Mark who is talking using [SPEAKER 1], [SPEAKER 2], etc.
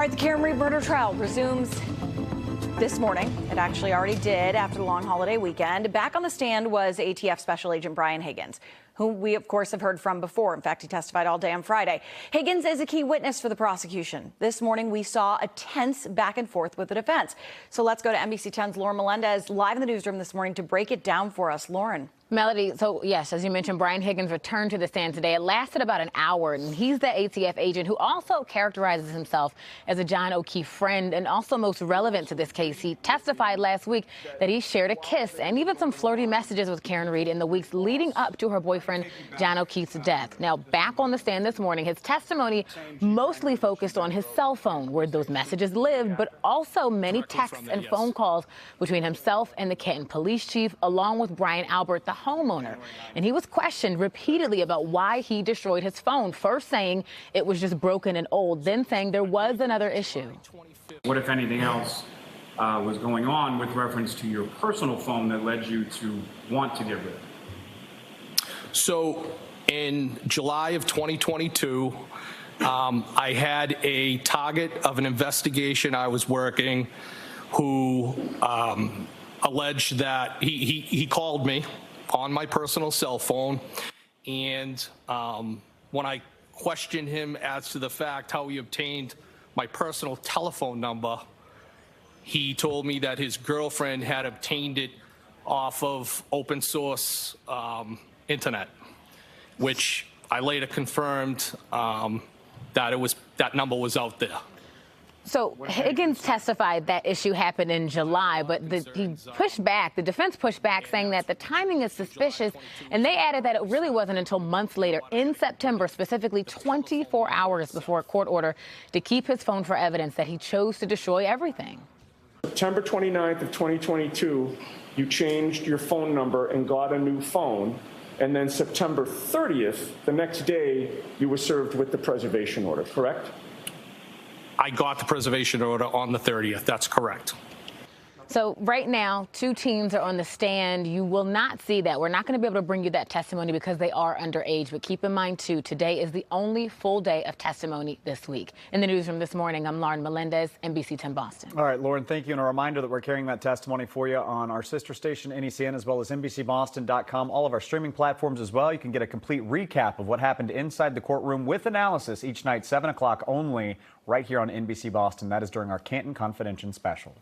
[SPEAKER 1] All right, the Karen Reed murder trial resumes this morning. It actually already did after the long holiday weekend. Back on the stand was ATF Special Agent Brian Higgins, whom we, of course, have heard from before. In fact, he testified all day on Friday. Higgins is a key witness for the prosecution. This morning, we saw a tense back and forth with the defense. So let's go to NBC 10's Lauren Melendez live in the newsroom this morning to break it down for us. Lauren.
[SPEAKER 2] Melody, so yes, as you mentioned, Brian Higgins returned to the stand today. It lasted about an hour, and he's the ATF agent who also characterizes himself as a John O'Keefe friend. And also most relevant to this case, he testified last week that he shared a kiss and even some flirty messages with Karen Reed in the weeks leading up to her boyfriend John O'Keefe's death. Now, back on the stand this morning, his testimony mostly focused on his cell phone, where those messages lived, but also many texts and phone calls between himself and the Canton police chief, along with Brian Albert, the homeowner. And he was questioned repeatedly about why he destroyed his phone, first saying it was just broken and old, then saying there was another issue.
[SPEAKER 3] What, if anything else, was going on with reference to your personal phone that led you to want to get rid of it?
[SPEAKER 4] So in July of 2022, I had a target of an investigation I was working who alleged that he called me on my personal cell phone, and when I questioned him as to the fact how he obtained my personal telephone number, he told me that his girlfriend had obtained it off of open source internet, which I later confirmed that number was out there.
[SPEAKER 2] So Higgins testified that issue happened in July, but the defense pushed back, saying that the timing is suspicious, and they added that it really wasn't until months later, in September, specifically 24 hours before a court order to keep his phone for evidence, that he chose to destroy everything.
[SPEAKER 5] September 29th of 2022, you changed your phone number and got a new phone. And then September 30th, the next day, you were served with the preservation order, correct?
[SPEAKER 4] I got the preservation order on the 30th. That's correct.
[SPEAKER 2] So right now, two teens are on the stand. You will not see that. We're not going to be able to bring you that testimony because they are underage. But keep in mind, too, today is the only full day of testimony this week. In the newsroom this morning, I'm Lauren Melendez, NBC 10 Boston.
[SPEAKER 6] All right, Lauren, thank you. And a reminder that we're carrying that testimony for you on our sister station, NECN, as well as NBCBoston.com, all of our streaming platforms as well. You can get a complete recap of what happened inside the courtroom with analysis each night, 7 o'clock only, right here on NBC Boston. That is during our Canton Confidential special.